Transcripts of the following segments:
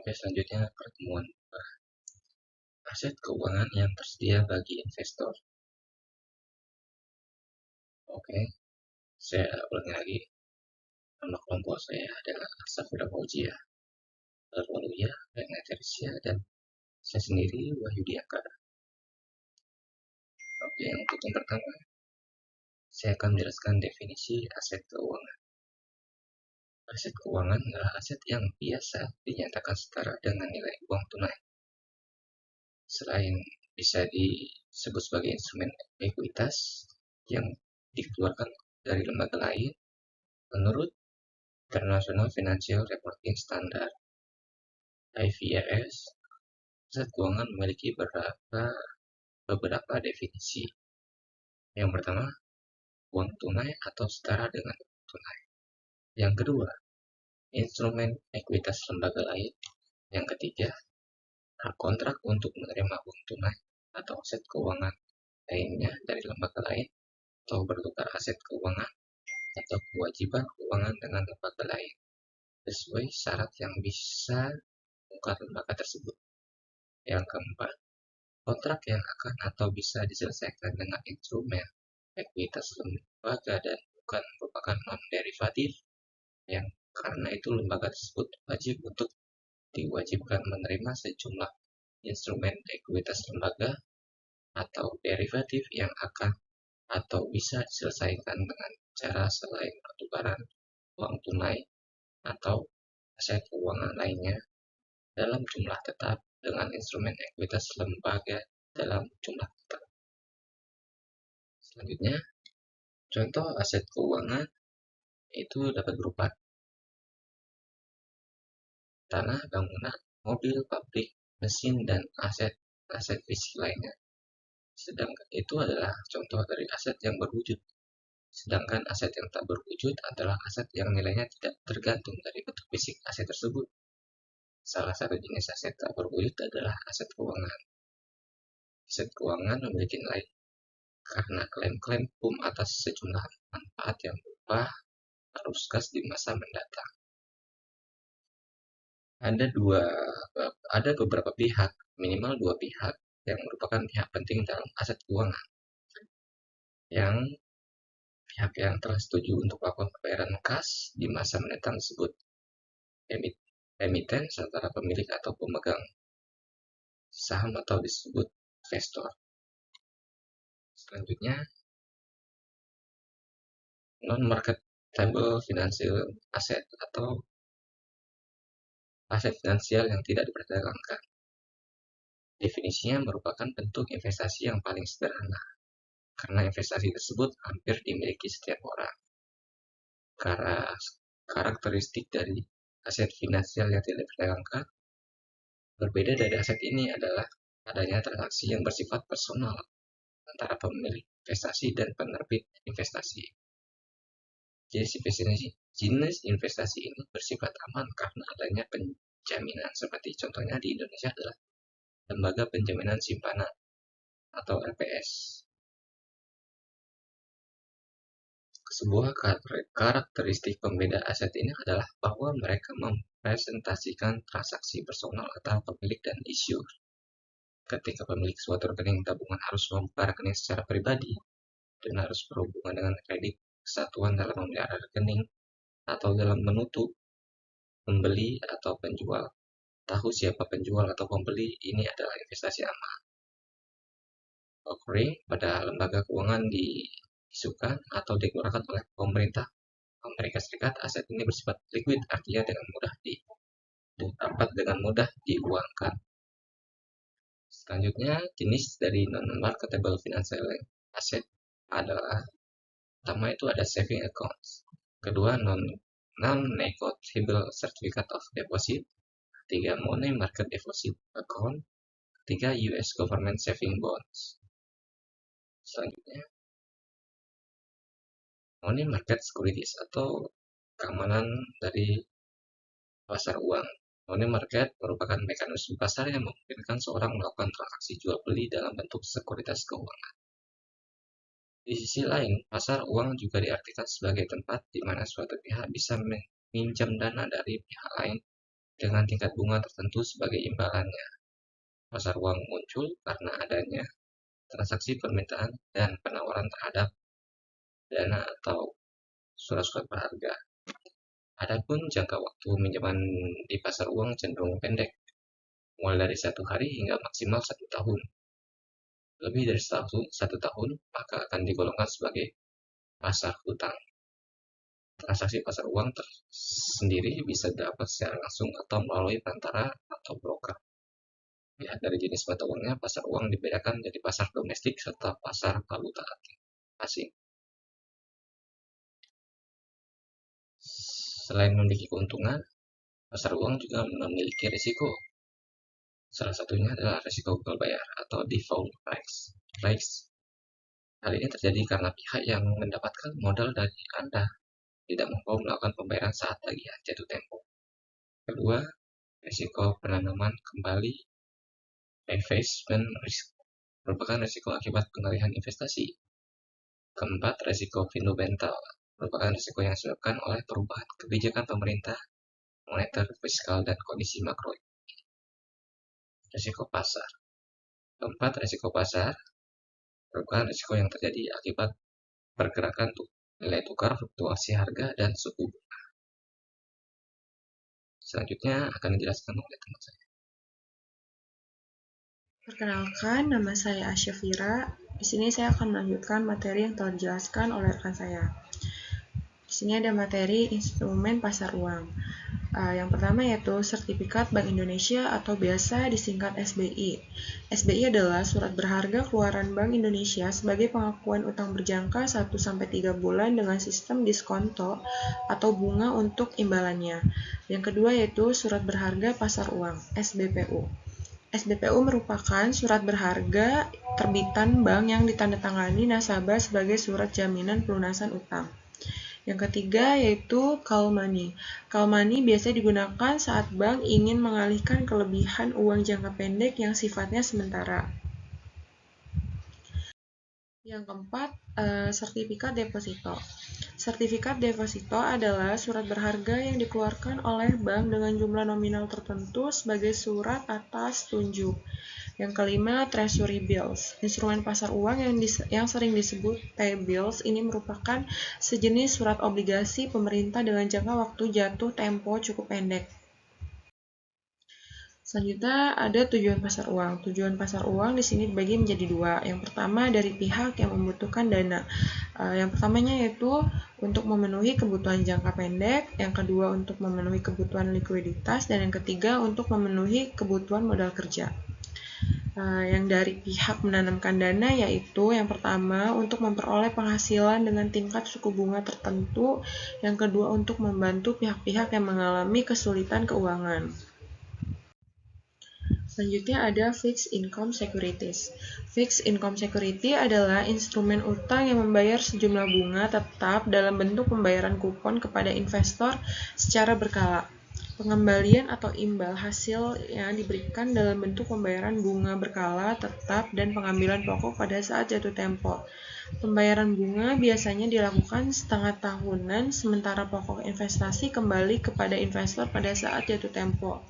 Oke, selanjutnya pertemuan aset keuangan yang tersedia bagi investor. Oke, saya ulangi lagi. Nama kelompok saya adalah Safira Fauzia, Waluya, Regna Tersia, dan saya sendiri Wahyu Diaka. Oke, untuk yang pertama, saya akan menjelaskan definisi aset keuangan. Aset keuangan adalah aset yang biasa dinyatakan setara dengan nilai uang tunai. Selain bisa disebut sebagai instrumen ekuitas yang dikeluarkan dari lembaga lain, menurut International Financial Reporting Standard (IFRS), aset keuangan memiliki beberapa definisi. Yang pertama, uang tunai atau setara dengan uang tunai. Yang kedua, instrumen ekuitas lembaga lain. Yang ketiga, hak kontrak untuk menerima uang tunai atau aset keuangan lainnya dari lembaga lain, atau bertukar aset keuangan atau kewajiban keuangan dengan lembaga lain sesuai syarat yang bisa ditukar lembaga tersebut. Yang keempat, kontrak yang akan atau bisa diselesaikan dengan instrumen ekuitas lembaga dan bukan merupakan non-derivatif, yang karena itu lembaga tersebut wajib untuk diwajibkan menerima sejumlah instrumen ekuitas lembaga atau derivatif yang akan atau bisa diselesaikan dengan cara selain pertukaran uang tunai atau aset keuangan lainnya dalam jumlah tetap dengan instrumen ekuitas lembaga dalam jumlah tetap. Selanjutnya, contoh aset keuangan itu dapat berupa tanah, bangunan, mobil, pabrik, mesin, dan aset fisik lainnya. Sedangkan itu adalah contoh dari aset yang berwujud. Sedangkan aset yang tak berwujud adalah aset yang nilainya tidak tergantung dari bentuk fisik aset tersebut. Salah satu jenis aset tak berwujud adalah aset keuangan. Aset keuangan memiliki nilai karena klaim-klaim hukum atas sejumlah manfaat yang berupa arus kas di masa mendatang. Ada beberapa pihak, minimal 2 pihak, yang merupakan pihak penting dalam aset keuangan. Yang pihak yang telah setuju untuk melakukan pembayaran kas di masa mendatang disebut emiten, sementara pemilik atau pemegang saham atau disebut investor. Selanjutnya, non-marketable financial asset atau aset finansial yang tidak diperdagangkan. Definisinya merupakan bentuk investasi yang paling sederhana, karena investasi tersebut hampir dimiliki setiap orang. Karakteristik dari aset finansial yang tidak diperdagangkan berbeda dari aset ini adalah adanya transaksi yang bersifat personal antara pemilik investasi dan penerbit investasi. Jenis investasi ini bersifat aman karena adanya penjaminan, seperti contohnya di Indonesia adalah Lembaga Penjaminan Simpanan atau LPS. Sebuah karakteristik pembeda aset ini adalah bahwa mereka mempresentasikan transaksi personal antara pemilik dan issuer. Ketika pemilik suatu rekening tabungan harus membuka rekening secara pribadi dan harus berhubungan dengan kredit kesatuan dalam memelihara rekening atau dalam menutup, pembeli atau penjual tahu siapa penjual atau pembeli, ini adalah investasi aman. Offering pada lembaga keuangan diisukan atau dikeluarkan oleh pemerintah Amerika Serikat. Aset ini bersifat liquid, artinya dapat dengan mudah diuangkan. Selanjutnya, jenis dari non-marketable financial asset adalah pertama itu ada saving accounts, kedua non-negotiable certificate of deposit, ketiga money market deposit account, ketiga US government saving bonds. Selanjutnya, money market securities atau keamanan dari pasar uang. Money market merupakan mekanisme pasar yang memungkinkan seorang melakukan transaksi jual beli dalam bentuk sekuritas keuangan. Di sisi lain, pasar uang juga diartikan sebagai tempat di mana suatu pihak bisa meminjam dana dari pihak lain dengan tingkat bunga tertentu sebagai imbalannya. Pasar uang muncul karena adanya transaksi permintaan dan penawaran terhadap dana atau surat-surat berharga. Adapun jangka waktu pinjaman di pasar uang cenderung pendek, mulai dari 1 hari hingga maksimal 1 tahun. Lebih dari satu tahun, maka akan digolongkan sebagai pasar hutang. Transaksi pasar uang sendiri bisa didapat secara langsung atau melalui perantara atau broker. Lihat dari jenis mata uangnya, pasar uang dibedakan menjadi pasar domestik serta pasar valuta asing. Selain memiliki keuntungan, pasar uang juga memiliki risiko. Salah satunya adalah risiko gagal bayar atau default risk. Hal ini terjadi karena pihak yang mendapatkan modal dari Anda tidak mau melakukan pembayaran saat tagihan jatuh tempo. Kedua, risiko penanaman kembali investment risk merupakan risiko akibat pengalihan investasi. Keempat, risiko fundamental merupakan risiko yang disebabkan oleh perubahan kebijakan pemerintah, moneter, fiskal, dan kondisi makro. Risiko pasar. Keempat, risiko pasar merupakan risiko yang terjadi akibat pergerakan nilai tukar, fluktuasi harga, dan suku bunga. Selanjutnya akan dijelaskan oleh teman saya. Perkenalkan, nama saya Asyafira. Di sini saya akan melanjutkan materi yang telah dijelaskan oleh rekan saya. Di sini ada materi instrumen pasar uang. Yang pertama yaitu Sertifikat Bank Indonesia atau biasa disingkat SBI. SBI adalah surat berharga keluaran Bank Indonesia sebagai pengakuan utang berjangka 1-3 bulan dengan sistem diskonto atau bunga untuk imbalannya. Yang kedua yaitu surat berharga pasar uang, SBPU. SBPU merupakan surat berharga terbitan bank yang ditandatangani nasabah sebagai surat jaminan pelunasan utang. Yang ketiga yaitu call money. Call money biasa digunakan saat bank ingin mengalihkan kelebihan uang jangka pendek yang sifatnya sementara. Yang keempat, sertifikat deposito. Sertifikat deposito adalah surat berharga yang dikeluarkan oleh bank dengan jumlah nominal tertentu sebagai surat atas tunjuk. Yang kelima, treasury bills. Instrumen pasar uang yang sering disebut T-bills ini merupakan sejenis surat obligasi pemerintah dengan jangka waktu jatuh tempo cukup pendek. Selanjutnya ada tujuan pasar uang. Tujuan pasar uang di sini dibagi menjadi dua. Yang pertama dari pihak yang membutuhkan dana. Yang pertamanya yaitu untuk memenuhi kebutuhan jangka pendek, yang kedua untuk memenuhi kebutuhan likuiditas, dan yang ketiga untuk memenuhi kebutuhan modal kerja. Yang dari pihak menanamkan dana yaitu yang pertama untuk memperoleh penghasilan dengan tingkat suku bunga tertentu, yang kedua untuk membantu pihak-pihak yang mengalami kesulitan keuangan. Selanjutnya ada Fixed Income Securities. Fixed Income Security adalah instrumen utang yang membayar sejumlah bunga tetap dalam bentuk pembayaran kupon kepada investor secara berkala. Pengembalian atau imbal hasil yang diberikan dalam bentuk pembayaran bunga berkala tetap dan pengambilan pokok pada saat jatuh tempo. Pembayaran bunga biasanya dilakukan setengah tahunan, sementara pokok investasi kembali kepada investor pada saat jatuh tempo.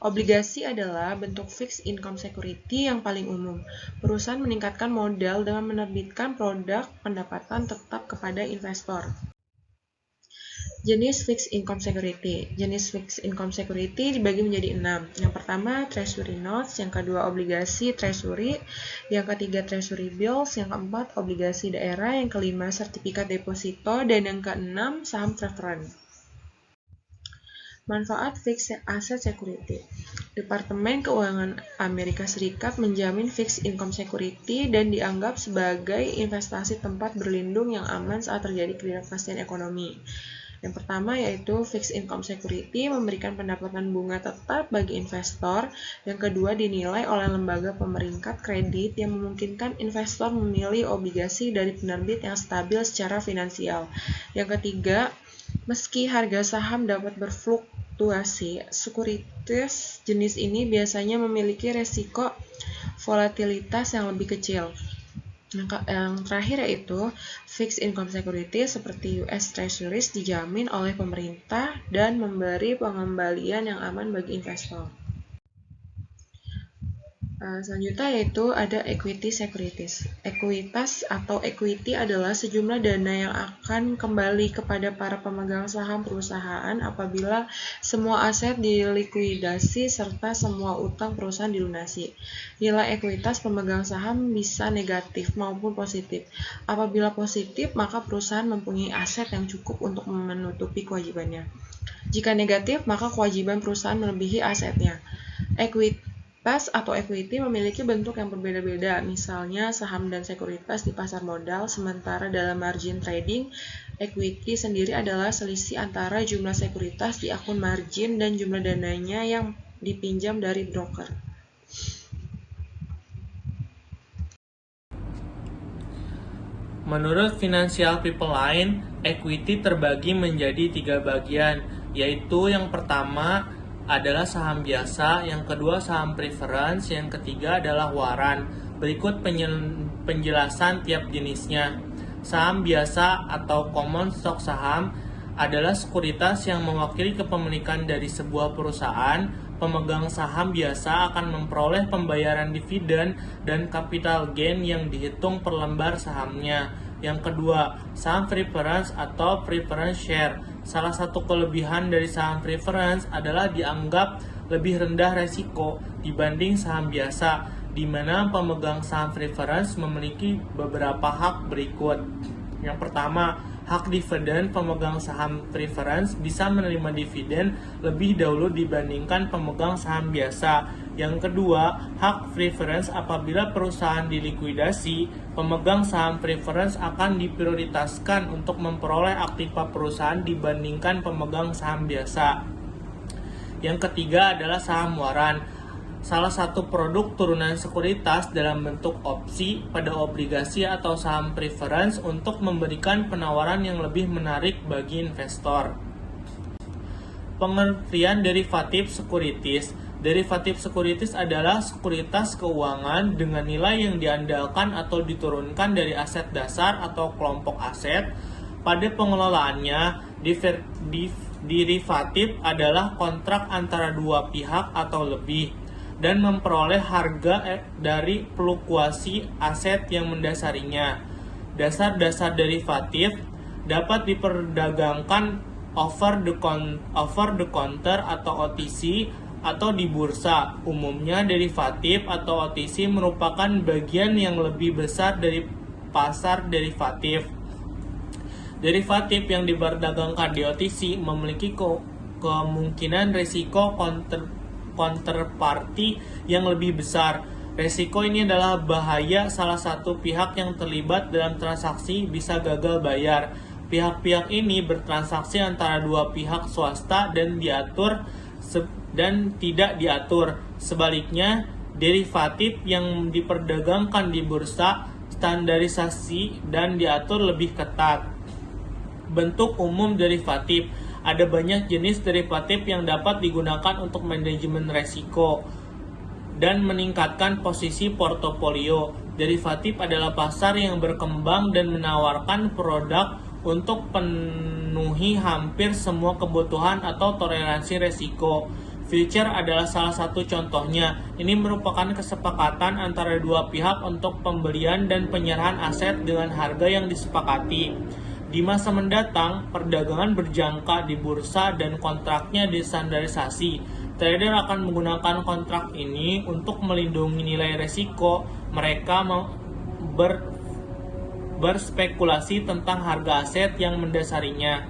Obligasi adalah bentuk fixed income security yang paling umum. Perusahaan meningkatkan modal dengan menerbitkan produk pendapatan tetap kepada investor. Jenis fixed income security. Jenis fixed income security dibagi menjadi 6. Yang pertama, treasury notes, yang kedua obligasi treasury, yang ketiga treasury bills, yang keempat obligasi daerah, yang kelima sertifikat deposito, dan yang keenam saham preferred. Manfaat Fixed Asset Security. Departemen Keuangan Amerika Serikat menjamin fixed income security dan dianggap sebagai investasi tempat berlindung yang aman saat terjadi ketidakpastian ekonomi. Yang pertama yaitu fixed income security memberikan pendapatan bunga tetap bagi investor. Yang kedua dinilai oleh lembaga pemeringkat kredit yang memungkinkan investor memilih obligasi dari penerbit yang stabil secara finansial. Yang ketiga, meski harga saham dapat berfluktuasi, sekuritis jenis ini biasanya memiliki resiko volatilitas yang lebih kecil. Yang terakhir yaitu fixed income securities seperti US Treasuries dijamin oleh pemerintah dan memberi pengembalian yang aman bagi investor. Selanjutnya yaitu ada equity securities. Ekuitas atau equity adalah sejumlah dana yang akan kembali kepada para pemegang saham perusahaan apabila semua aset dilikuidasi serta semua utang perusahaan dilunasi. Nilai ekuitas pemegang saham bisa negatif maupun positif. Apabila positif, maka perusahaan mempunyai aset yang cukup untuk menutupi kewajibannya. Jika negatif, maka kewajiban perusahaan melebihi asetnya. Ekuitas atau equity memiliki bentuk yang berbeda-beda, misalnya saham dan sekuritas di pasar modal, sementara dalam margin trading, equity sendiri adalah selisih antara jumlah sekuritas di akun margin dan jumlah dananya yang dipinjam dari broker. Menurut Financial People Line, equity terbagi menjadi 3 bagian, yaitu yang pertama adalah saham biasa, yang kedua saham preference, yang ketiga adalah waran. Berikut penjelasan tiap jenisnya. Saham biasa atau common stock saham adalah sekuritas yang mewakili kepemilikan dari sebuah perusahaan. Pemegang saham biasa akan memperoleh pembayaran dividen dan capital gain yang dihitung per lembar sahamnya. Yang kedua, saham preference atau preference share. Salah satu kelebihan dari saham preference adalah dianggap lebih rendah resiko dibanding saham biasa, di mana pemegang saham preference memiliki beberapa hak berikut. Yang pertama, hak dividen. Pemegang saham preference bisa menerima dividen lebih dahulu dibandingkan pemegang saham biasa. Yang kedua, hak preference. Apabila perusahaan dilikuidasi, pemegang saham preference akan diprioritaskan untuk memperoleh aktiva perusahaan dibandingkan pemegang saham biasa. Yang ketiga adalah saham waran. Salah satu produk turunan sekuritas dalam bentuk opsi pada obligasi atau saham preference untuk memberikan penawaran yang lebih menarik bagi investor. Pengertian derivatif sekuritis. Derivatif sekuritis adalah sekuritas keuangan dengan nilai yang diandalkan atau diturunkan dari aset dasar atau kelompok aset. Pada pengelolaannya, derivatif adalah kontrak antara dua pihak atau lebih dan memperoleh harga dari fluktuasi aset yang mendasarinya. Dasar-dasar derivatif dapat diperdagangkan over the counter atau OTC atau di bursa. Umumnya derivatif atau OTC merupakan bagian yang lebih besar dari pasar derivatif. Derivatif yang diperdagangkan di OTC memiliki kemungkinan risiko counterparty yang lebih besar. Risiko ini adalah bahaya salah satu pihak yang terlibat dalam transaksi bisa gagal bayar. Pihak-pihak ini bertransaksi antara dua pihak swasta dan diatur dan tidak diatur. Sebaliknya, derivatif yang diperdagangkan di bursa standarisasi dan diatur lebih ketat. Bentuk umum derivatif. Ada banyak jenis derivatif yang dapat digunakan untuk manajemen risiko dan meningkatkan posisi portofolio. Derivatif adalah pasar yang berkembang dan menawarkan produk untuk penuhi hampir semua kebutuhan atau toleransi risiko. Future adalah salah satu contohnya. Ini merupakan kesepakatan antara dua pihak untuk pembelian dan penyerahan aset dengan harga yang disepakati. Di masa mendatang, perdagangan berjangka di bursa dan kontraknya distandarisasi. Trader akan menggunakan kontrak ini untuk melindungi nilai risiko. Mereka berspekulasi tentang harga aset yang mendasarinya.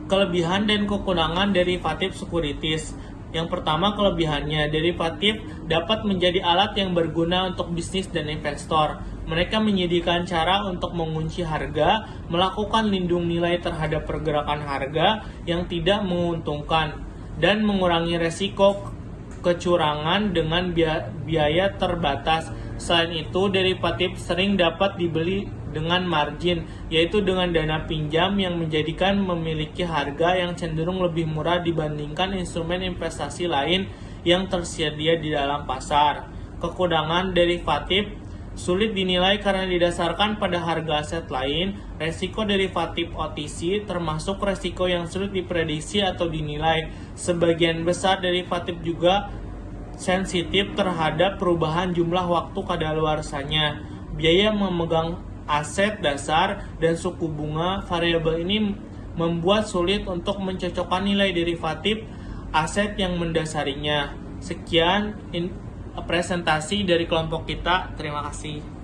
Kelebihan dan kekurangan derivatif sekuritis. Yang pertama, kelebihannya, derivatif dapat menjadi alat yang berguna untuk bisnis dan investor. Mereka menyediakan cara untuk mengunci harga, melakukan lindung nilai terhadap pergerakan harga yang tidak menguntungkan, dan mengurangi resiko kecurangan dengan biaya terbatas. Selain itu, derivatif sering dapat dibeli dengan margin, yaitu dengan dana pinjam yang menjadikan memiliki harga yang cenderung lebih murah dibandingkan instrumen investasi lain yang tersedia di dalam pasar. Kekurangan derivatif sulit dinilai karena didasarkan pada harga aset lain. Resiko derivatif OTC termasuk resiko yang sulit diprediksi atau dinilai. Sebagian besar derivatif juga sensitif terhadap perubahan jumlah waktu kadaluarsanya. Biaya memegang aset dasar dan suku bunga variabel ini membuat sulit untuk mencocokkan nilai derivatif aset yang mendasarinya. Sekian presentasi dari kelompok kita. Terima kasih.